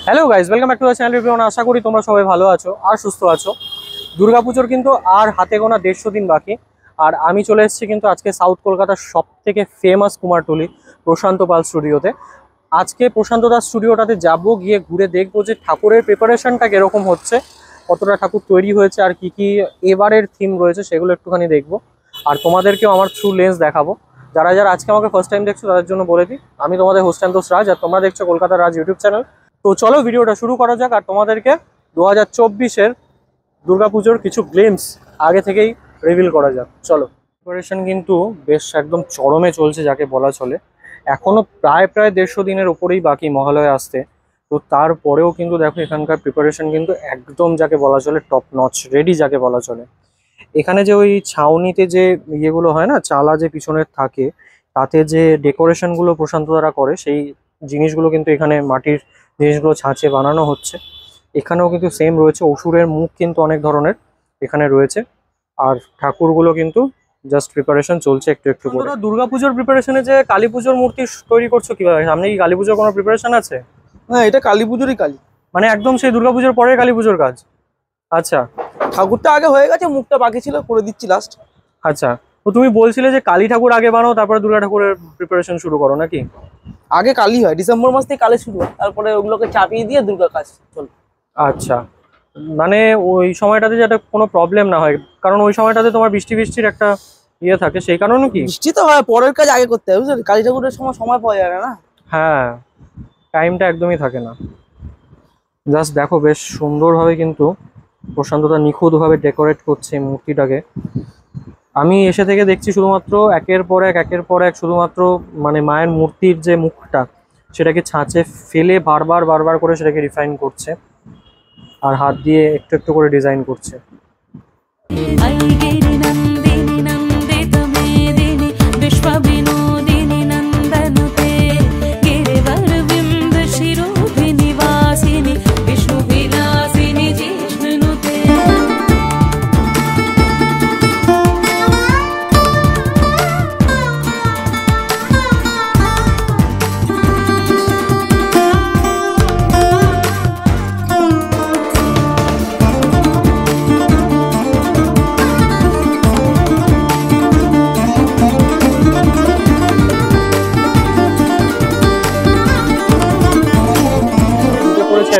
Hello guys, welcome back to the channel review. আশা করি তোমরা সবাই ভালো আছো আর সুস্থ আছো। দুর্গাপুজোর কিন্তু আর হাতে গোনা 150 দিন বাকি। আর আমি চলে এসেছি কিন্তু আজকে সাউথ কলকাতার সব থেকে ফেমাস কুমারটুলি প্রশান্ত পাল স্টুডিওতে। আজকে প্রশান্ত দাস স্টুডিওটাতে যাব, গিয়ে ঘুরে দেখবো যে ঠাকুরের প্রিপারেশনটা কীরকম হচ্ছে, কতটা ঠাকুর তৈরি হয়েছে আর কি কি এবারের থিম রয়েছে সেগুলো একটুখানি দেখবো। আর তোমাদেরকেও আমার থ্রু লেন্স দেখাবো। যারা যারা আজকে আমাকে ফার্স্ট টাইম দেখছো তাদের জন্য বলে দিই, আমি তোমাদের হোস্ট অ্যান্ড রাজ, আর তোমরা দেখছো কলকাতার রাজ ইউটিউব চ্যানেল। তো চলো ভিডিওটা শুরু করা যাক আর তোমাদেরকে 2024-এর দুর্গাপুজোর কিছু গ্লিমস আগে থেকেই রিভিল করা যাক। চলো। প্রিপারেশন কিন্তু বেশ একদম চরমে চলছে যাকে বলা চলে। এখনো প্রায় 150 দিনের ওপরেই বাকি মহালয়া আসতে। তো তারপরেও কিন্তু দেখো এখানকার প্রিপারেশন কিন্তু একদম যাকে বলা চলে টপ নচ, রেডি যাকে বলা চলে। এখানে যে ওই ছাউনিতে যে ইয়েগুলো হয় না, চালা যে পিছনের থাকে, তাতে যে ডেকোরেশনগুলো প্রশান্ত দ্বারা করে, সেই জিনিসগুলো কিন্তু এখানে মাটির জিনিসগুলো ছাঁচে বানানো হচ্ছে। এখানেও কিন্তু সেম রয়েছে, অসুরের মুখ কিন্তু অনেক ধরনের এখানে রয়েছে। আর ঠাকুরগুলো কিন্তু জাস্ট প্রিপারেশন চলছে একটু একটু করে। দুর্গাপুজোর প্রিপারেশনে যে কালী পুজোর মূর্তি তৈরি করছো কিভাবে? সামনে কি কালী পুজোর কোনো প্রিপারেশন আছে? হ্যাঁ, এটা কালী পুজোরই কালী, মানে একদম সেই দুর্গাপুজোর পরে কালী পুজোর কাজ? আচ্ছা, ঠাকুরটা আগে হয়ে গেছে, মুখটা বাকি ছিল, করে দিচ্ছি লাস্ট। আচ্ছা। তো তুমি বলছিলে যে কালী ঠাকুর আগে বানাও, তারপরে দুর্গা ঠাকুরের প্রিপারেশন শুরু করো নাকি? আগে কালী হয়, ডিসেম্বর মাস থেকে কালী শুরু হয়, তারপরে ওগুলোকে চাপিয়ে দিয়ে দুর্গা কাজ চলবে। আচ্ছা, মানে ওই সময়টাতে যাতে কোনো প্রবলেম না হয়, কারণ ওই সময়টাতে তোমার বৃষ্টির একটা ইয়ে থাকে, সেই কারণে কি? বৃষ্টি তো হয়, পরের কাজ আগে করতে হবে, বুঝলি? কালী ঠাকুরের সময় পাওয়া যায় না। হ্যাঁ, টাইমটা একদমই থাকে না। জাস্ট দেখো বেশ সুন্দরভাবে কিন্তু প্রশান্তদা নিখুঁতভাবে ডেকোরেট করছে এই মূর্তিটাকে। আমি এসে থেকে দেখছি শুধুমাত্র একের পর এক শুধুমাত্র মানে মায়ের মূর্তির যে মুখটা, সেটাকে ছাঁচে ফেলে বারবার করে সেটাকে রিফাইন করছে আর হাত দিয়ে একটু একটু করে ডিজাইন করছে।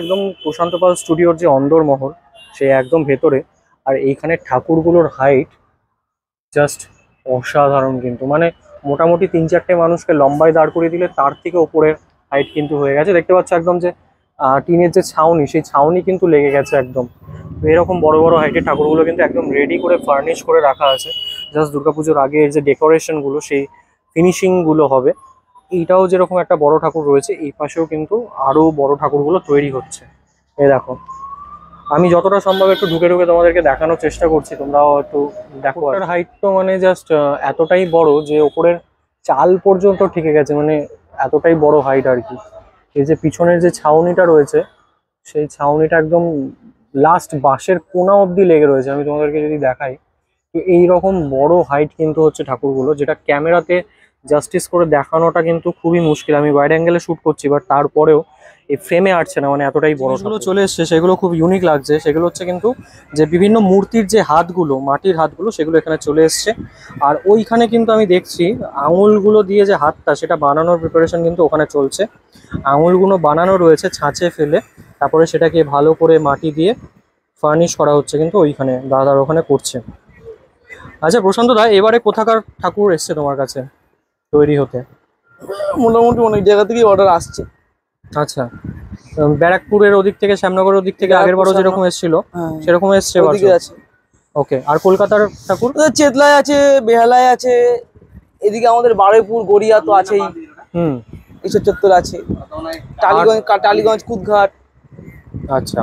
একদম প্রশান্ত পাল স্টুডিওর যে অন্দরমহল, সে একদম ভেতরে। আর এইখানে ঠাকুরগুলোর হাইট জাস্ট অসাধারণ কিন্তু, মানে মোটামুটি 3-4টে মানুষকে লম্বায় দাঁড় করিয়ে দিলে তার থেকে ওপরের হাইট কিন্তু হয়ে গেছে। দেখতে পাচ্ছ একদম যে টিনের যে ছাউনি, সেই ছাউনি কিন্তু লেগে গেছে একদম। এরকম বড় বড় হাইটের ঠাকুরগুলো কিন্তু একদম রেডি করে ফার্নিশ করে রাখা আছে। জাস্ট দুর্গাপুজোর আগে যে ডেকোরেশনগুলো, সেই ফিনিশিংগুলো হবে। এইটাও যেরকম একটা বড় ঠাকুর রয়েছে, এই পাশেও কিন্তু আরো বড় ঠাকুরগুলো তৈরি হচ্ছে। এই দেখো, আমি যতটা সম্ভব একটু ঢুকে তোমাদেরকে দেখানোর চেষ্টা করছি, তোমরাও একটু দেখো। আর হাইট তো মানে জাস্ট এতটাই বড় যে ওপরের চাল পর্যন্ত ঠিকে গেছে, মানে এতটাই বড় হাইট আর কি। এই যে পিছনের যে ছাউনিটা রয়েছে, সেই ছাউনিটা একদম লাস্ট বাঁশের কোনা অবধি লেগে রয়েছে। আমি তোমাদেরকে যদি দেখাই, তো এইরকম বড় হাইট কিন্তু হচ্ছে ঠাকুরগুলো, যেটা ক্যামেরাতে জাস্টিস করে দেখানোটা কিন্তু খুবই মুশকিল। আমি ওয়াইড অ্যাঙ্গেলে শ্যুট করছি, বাট তারপরেও এই ফ্রেমে আসছে না, মানে এতটাই বড়গুলো চলে এসছে। সেগুলো খুব ইউনিক লাগছে। সেগুলো হচ্ছে কিন্তু যে বিভিন্ন মূর্তির যে হাতগুলো, মাটির হাতগুলো, সেগুলো এখানে চলে এসছে। আর ওইখানে কিন্তু আমি দেখছি আঙুলগুলো দিয়ে যে হাতটা, সেটা বানানোর প্রিপারেশন কিন্তু ওখানে চলছে। আঙুলগুলো বানানো রয়েছে ছাঁচে ফেলে, তারপরে সেটাকে ভালো করে মাটি দিয়ে ফার্নিশ করা হচ্ছে কিন্তু ওইখানে, দাদার ওখানে করছে। আচ্ছা প্রশান্ত দা, এবারে কোথাকার ঠাকুর এসছে তোমার কাছে তৈরি হতে? মোটামুটি অনেক জায়গা থেকেই অর্ডার আসছে। আচ্ছা, ব্যারাকপুরের ওদিক থেকে, শ্যামনগরের ওদিক থেকে আগের বারও যেরকম এসেছিল সেরকম এসছে? ওকে। আর কলকাতার ঠাকুর? চেতলায় আছে, বেহালায় আছে, এদিকে আমাদের বারুইপুর, গড়িয়া তো আছেই, ঈশ্বর চত্বর আছে, টালিগঞ্জ, কুদঘাট। আচ্ছা,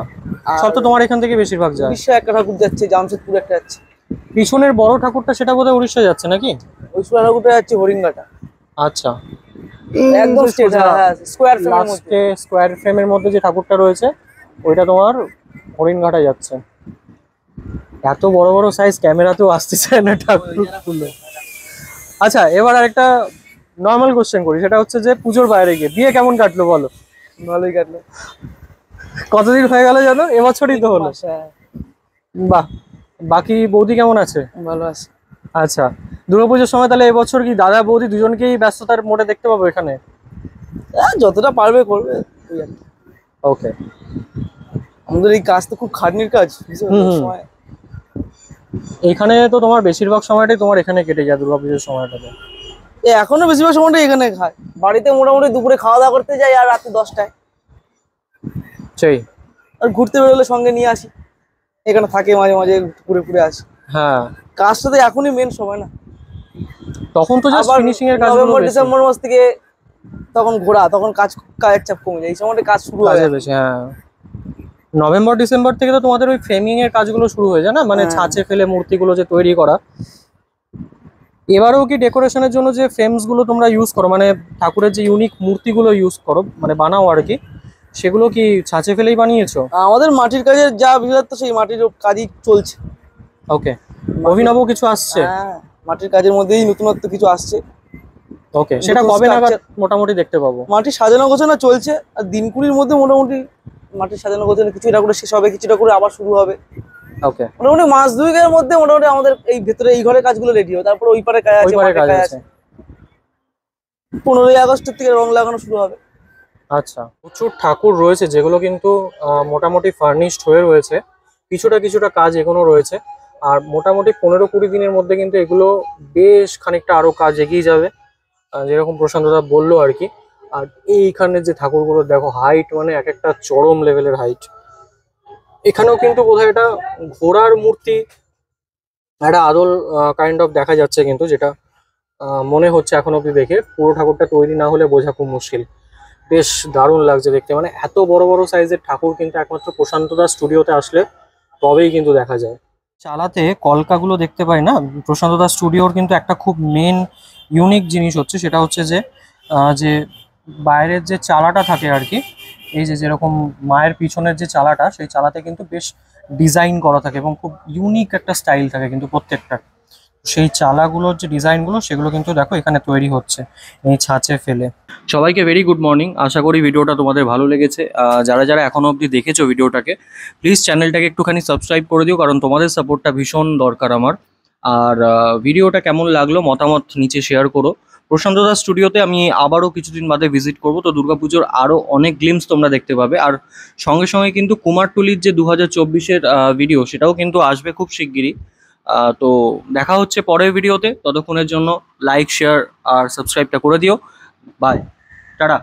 সব তো তোমার এখান থেকে বেশিরভাগ যায়। উড়িষ্যা একটা ঠাকুর যাচ্ছে, জামশেদপুর একটা যাচ্ছে। পিছনের বড় ঠাকুরটা সেটা বোধহয় উড়িষ্যা যাচ্ছে নাকি? ওই ঠাকুরটা যাচ্ছে হরিঙ্গাটা। আচ্ছা, একদম স্কোয়ার ফ্রেমের মধ্যে যে ঠাকুরটা রয়েছে ওইটা তোমার হরিণঘাটা যাচ্ছে। এত বড় বড় সাইজ ক্যামেরাতেও আসতে চায় না ঠাকুরগুলো। আচ্ছা, এবার আরেকটা নর্মাল কোশ্চেন করি, সেটা হচ্ছে যে পুজোর বাইরে গিয়ে বিয়ে কেমন কাটলো বলো? ভালোই কাটলো। কতদিন হয়ে গেল জানো? এবছরই তো হলো। হ্যাঁ, বাহ। বাকি বৌদি কেমন আছে? ভালো আছে। আচ্ছা, দুর্গাপুজোর সময় তাহলে এবছর কি দাদা বৌদি দুজনকেই ব্যস্ততার মোড়ে দেখতে পাবো এখানে? যতটা পারবে করবে ওই আর কি। ওকে। আমাদের এই কাজ তো খুব খাটনির কাজ, বুঝতে পারছো? সময় এখানে তো তোমার বেশিরভাগ সময়টাই তোমার এখানে কেটে যায় দুর্গাপুজোর সময়টাতে। এখনো বেশিরভাগ সময়টা এখানে খায়। বাড়িতে মোটামুটি দুপুরে খাওয়া দাওয়া করতে যাই আর রাতে 10টায়। সেই। আর ঘুরতে বেরোলে সঙ্গে নিয়ে আসি, এখানে থাকে মাঝে মাঝে ঘুরে ঘুরে আসি। হ্যাঁ, কাজটা তো এখনই মেন সময় না। তখন তো জাস্ট আবার ফিনিশিং এর কাজগুলো নভেম্বর বেশি। ডিসেম্বর মাস থেকে তখন ঘোরা, তখন কাজের চাপ কমে যায়, এই সময়টা কাজ শুরু হয়। কাজে বেশি, হ্যাঁ। নভেম্বর ডিসেম্বর থেকে তো তোমাদের ওই ফ্রেমিং এর কাজগুলো শুরু হয়ে যায় না, মানে ছাঁচে ফেলে মূর্তিগুলো যে তৈরি করা। এবারেও কি ডেকোরেশনের জন্য যে ফ্রেমস গুলো তোমরা ইউজ করো, মানে ঠাকুরের যে ইউনিক মূর্তিগুলো ইউজ করো, মানে বানাও আর কি, সেগুলো কি ছাঁচে ফেলেই বানিয়েছো? আমাদের মাটির কাজের যা বিশেষত্ব সেই মাটির কাজই চলছে। ওকে। অভিনব কিছু আসছে? হ্যাঁ, মাটির কাজের মধ্যেই নতুনত্ব কিছু আসছে। ওকে, সেটা কবে নাগাদ মোটামুটি দেখতে পাবো? মাটি সাজানো গোছানো চলছে, আর দিন কুড়ির মধ্যে মোটামুটি মাটির সাজানো গোছানো কিছুটা করে শেষ হবে, কিছুটা করে আবার শুরু হবে। ওকে। মোটামুটি মাস দুয়েকের মধ্যে মোটামুটি আমাদের এই ভেতরে এই ঘরের কাজগুলো রেডি হবে। তারপর ওই পারে কাজ আছে, ওই পারে মাঠে কাজ কাজ আছে। আছে। 15ই আগস্টের থেকে রং লাগানো শুরু হবে। আচ্ছা, প্রচুর ঠাকুর রয়েছে যেগুলো কিন্তু মোটামুটি ফার্নিশড হয়ে রয়েছে, কিছুটা কিছুটা কাজ এখনো রয়েছে। আর মোটামুটি 15-20 দিনের মধ্যে কিন্তু এগুলো বেশ খানিকটা আরো কাজ এগিয়ে যাবে, যেরকম প্রশান্ত দা বললো আর কি। আর এইখানে যে ঠাকুরগুলো দেখো, হাইট মানে এক একটা চরম লেভেলের হাইট। এখানেও কিন্তু বোধহয় এটা ঘোড়ার মূর্তি, একটা আদল কাইন্ড অফ দেখা যাচ্ছে কিন্তু, যেটা মনে হচ্ছে এখন অব্দি দেখে। পুরো ঠাকুরটা তৈরি না হলে বোঝা খুব মুশকিল। বেশ দারুণ লাগছে দেখতে, মানে এত বড় বড় সাইজের ঠাকুর কিন্তু একমাত্র প্রশান্ত দা স্টুডিওতে আসলে তবেই কিন্তু দেখা যায়। চালাতে কলকাগুলো দেখতে পাই না, প্রশান্ত দা স্টুডিওর কিন্তু একটা খুব মেন ইউনিক জিনিস হচ্ছে, সেটা হচ্ছে যে বাইরের যে চালাটা থাকে আর কি, এই যে যেরকম মায়ের পিছনের যে চালাটা, সেই চালাতে কিন্তু বেশ ডিজাইন করা থাকে এবং খুব ইউনিক একটা স্টাইল থাকে কিন্তু প্রত্যেকটা। সেই চালাগুলোর যে ডিজাইনগুলো সেগুলো কিন্তু দেখো এখানে তৈরি হচ্ছে এই ছাঁচে ফেলে। সবাইকে ভেরি গুড মর্নিং, আশা করি ভিডিওটা তোমাদের ভালো লেগেছে। যারা যারা এখনো অবধি দেখেছো ভিডিওটাকে, প্লিজ চ্যানেলটাকে একটুখানি সাবস্ক্রাইব করে দিও, কারণ তোমাদের সাপোর্টটা ভীষণ দরকার আমার। আর ভিডিওটা কেমন লাগলো মতামত নিচে শেয়ার করো। প্রশান্ত দা স্টুডিওতে আমি আবারও কিছুদিন বাদে ভিজিট করব, তো দুর্গাপুজোর আরও অনেক গ্লিমস তোমরা দেখতে পাবে। আর সঙ্গে সঙ্গে কিন্তু কুমারটুলির যে 2024-এর ভিডিও, সেটাও কিন্তু আসবে খুব শিগগিরই। তো দেখা হচ্ছে পরের ভিডিওতে, ততক্ষণের জন্য লাইক শেয়ার আর সাবস্ক্রাইবটা করে দিও। Bye, tata.